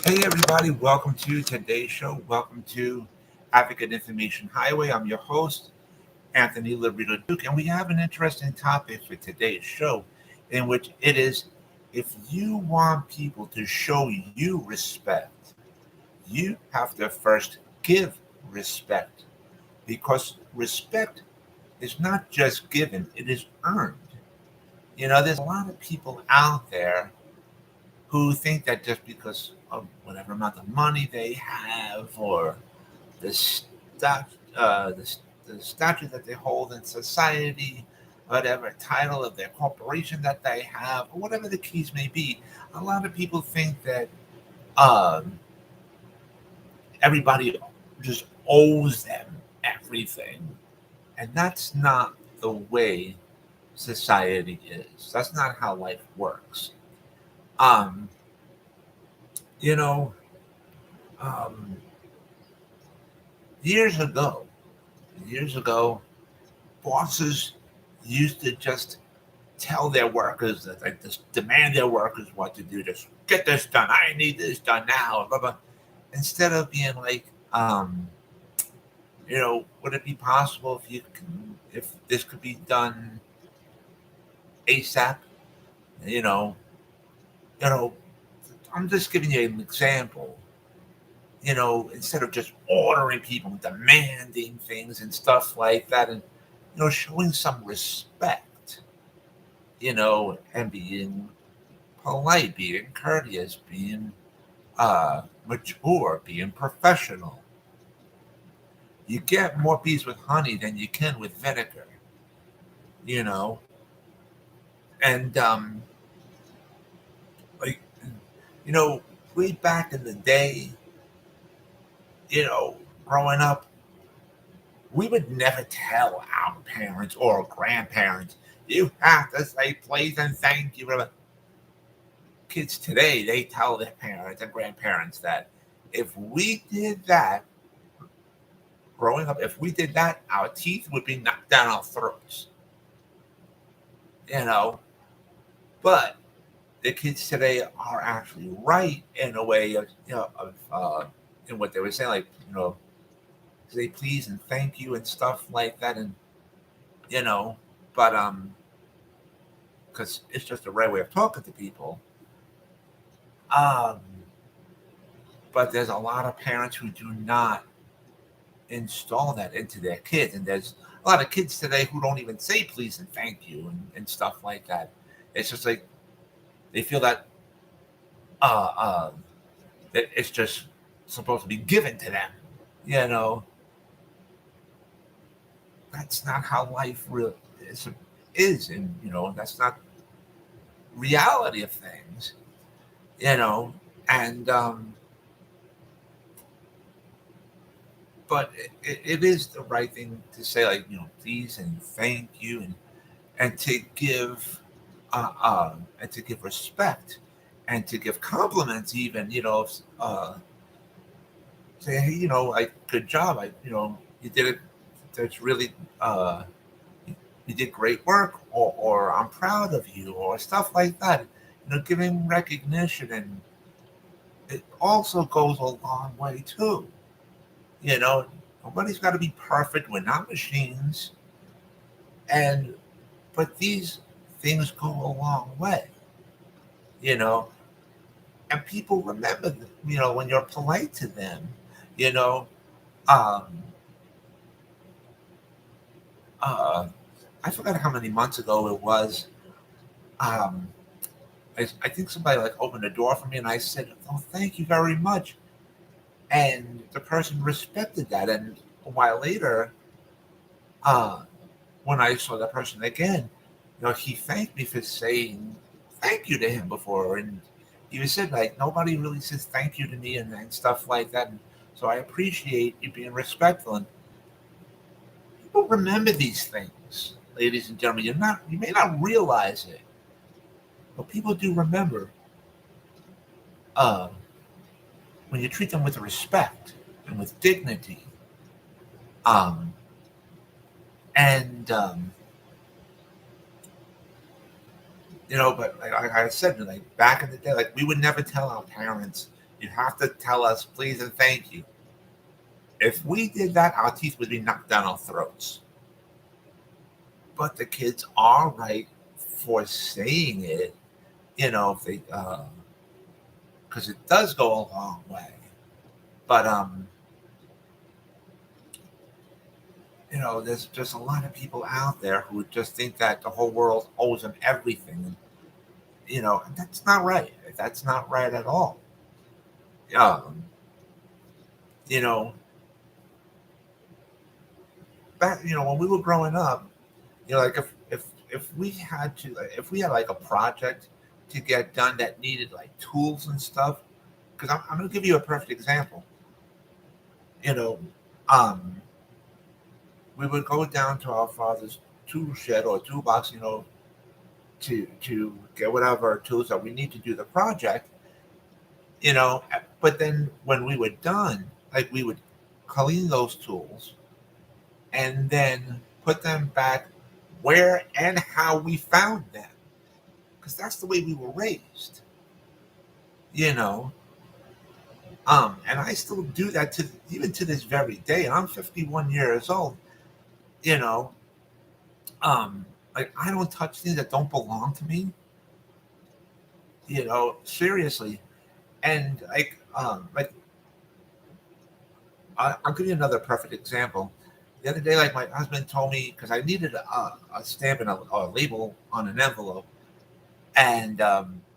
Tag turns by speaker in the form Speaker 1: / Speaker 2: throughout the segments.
Speaker 1: Hey, everybody, welcome to today's show. Welcome to Advocate Information Highway. I'm your host, Anthony Lorito-Duke, and we have an interesting topic for today's show, in which it is if you want people to show you respect, you have to first give respect, because respect is not just given, it is earned. There's a lot of people out there who think that just because of whatever amount of money they have or the the stature that they hold in society, whatever title of their corporation that they have, or whatever the keys may be, a lot of people think that um, everybody just owes them everything, and that's not the way society is. That's not how life works. Um, you know, um, years ago, years ago, bosses used to just tell their workers that, like, just demand their workers what to do. Just get this done. I need this done now. Blah, blah. Instead of being like, would it be possible if this could be done ASAP? You know, you know. I'm just giving you an example. Instead of just ordering people, demanding things and stuff like that, and showing some respect, and being polite, being courteous, being mature, being professional. You get more bees with honey than you can with vinegar, you know, and like you know, way back in the day, you know, growing up, we would never tell our parents or grandparents, you have to say please and thank you. Kids today, they tell their parents and grandparents that if we did that growing up, if we did that, our teeth would be knocked down our throats, you know. But the kids today are actually right in a way of, in what they were saying, like, say please and thank you and stuff like that. And, you know, but, because it's just the right way of talking to people. Um, but there's a lot of parents who do not install that into their kids. And there's a lot of kids today who don't even say please and thank you and stuff like that. It's just like they feel that uh, uh, that it's just supposed to be given to them. You know, that's not how life really is, and that's not reality of things. You know, and but it is the right thing to say, like, please and thank you, and to give and to give respect and to give compliments, even, say, hey, like, good job, you did it, that's really you did great work, or I'm proud of you, or stuff like that. Giving recognition, and it also goes a long way too. you know Nobody's got to be perfect, we're not machines, and but these things go a long way, you know and people remember when you're polite to them. you know um uh I forgot how many months ago it was. um I think somebody, like, opened the door for me, and I said, oh, thank you very much, and the person respected that. And a while later, uh when I saw that person again, he thanked me for saying thank you to him before. And he said, like, nobody really says thank you to me, and stuff like that. And so I appreciate you being respectful. And people remember these things, ladies and gentlemen. You may not realize it, but people do remember uh, when you treat them with respect and with dignity. Um, and but like I said, like, back in the day, like, we would never tell our parents, You have to tell us please and thank you. If we did that, our teeth would be knocked down our throats. But the kids are right for saying it, if they, because it does go a long way. But there's just a lot of people out there who just think that the whole world owes them everything. And that's not right. That's not right at all. Um, you know, back when we were growing up, like if we had like a project to get done that needed like tools and stuff, because I'm going to give you a perfect example. You know, um, we would go down to our father's tool shed or toolbox, to get whatever tools that we need to do the project. But then when we were done, like we would clean those tools and then put them back where and how we found them, because that's the way we were raised. You know, and I still do that to even to this very day. And I'm 51 years old. You know, um, like I don't touch things that don't belong to me. Seriously. And I'll give you another perfect example. The other day, like my husband told me, because I needed a stamp and a label on an envelope, and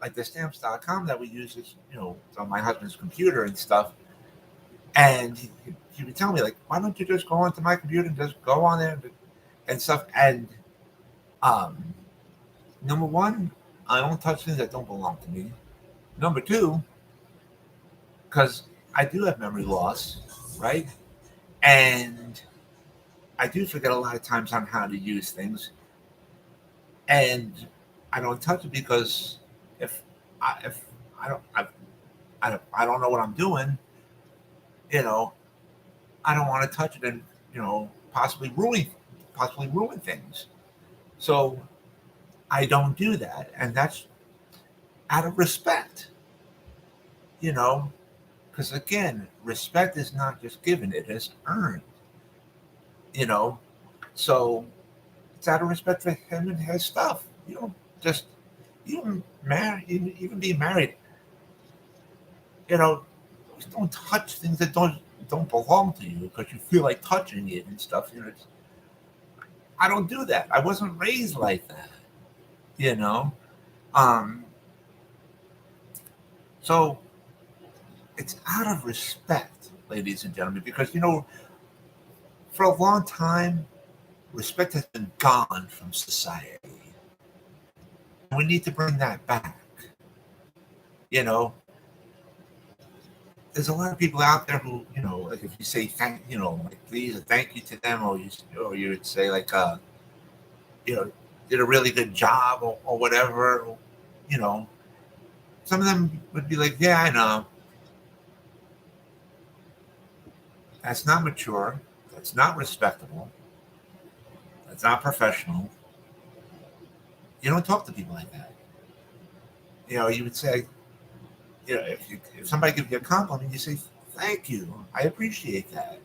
Speaker 1: like the stamps.com that we use is, on my husband's computer and stuff. And he would tell me, like, why don't you just go onto my computer and just go on there and stuff. And um, number one, I don't touch things that don't belong to me. Number two, because I do have memory loss, right? And I do forget a lot of times on how to use things, and I don't touch it because if I don't I don't know what I'm doing, you know, I don't want to touch it and possibly ruin things. So I don't do that, and that's out of respect, you know, because again, respect is not just given; it is earned, you know. So it's out of respect for him and his stuff. You don't just even be married, you know, just don't touch things that don't belong to you because you feel like touching it and stuff. I don't do that. I wasn't raised like that, you know. Um, so it's out of respect, ladies and gentlemen, because for a long time, respect has been gone from society, and we need to bring that back. You know, there's a lot of people out there who, like if you say thank, like please, or thank you to them, or you would say like, you know, did a really good job or whatever, you know, some of them would be like, yeah, I know. That's not mature. That's not respectable. That's not professional. You don't talk to people like that. You would say, if somebody gives you a compliment, you say, thank you. I appreciate that.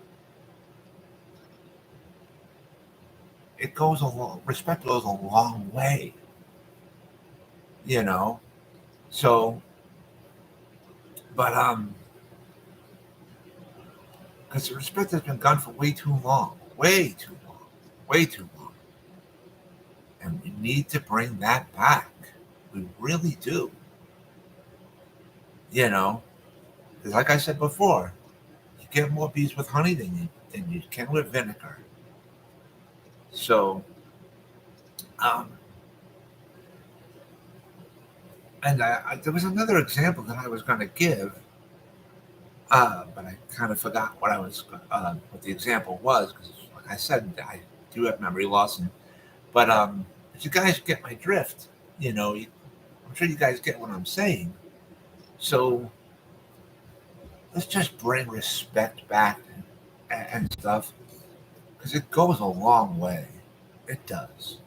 Speaker 1: Respect goes a long way, you know? So, but, because the respect has been gone for way too long, way too long. And we need to bring that back. We really do. Because like I said before, you get more bees with honey than you can with vinegar. So, um, and there was another example that I was going to give, but I kind of forgot what the example was because, like I said, I do have memory loss, but you guys get my drift. I'm sure you guys get what I'm saying. So let's just bring respect back and stuff because it goes a long way. It does.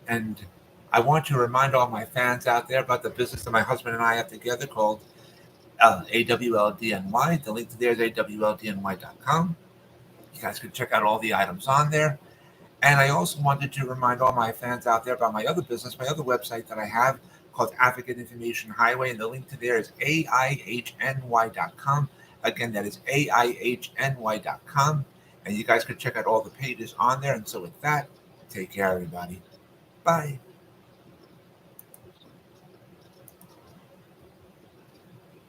Speaker 1: And I want to remind all my fans out there about the business that my husband and I have together called AWLDNY. The link to there is AWLDNY.com. You guys can check out all the items on there. And I also wanted to remind all my fans out there about my other business, my other website that I have called Advocate Information Highway. And the link to there is AIHNY.com. Again, that is AIHNY.com. And you guys can check out all the pages on there. And so with that, take care, everybody. Bye.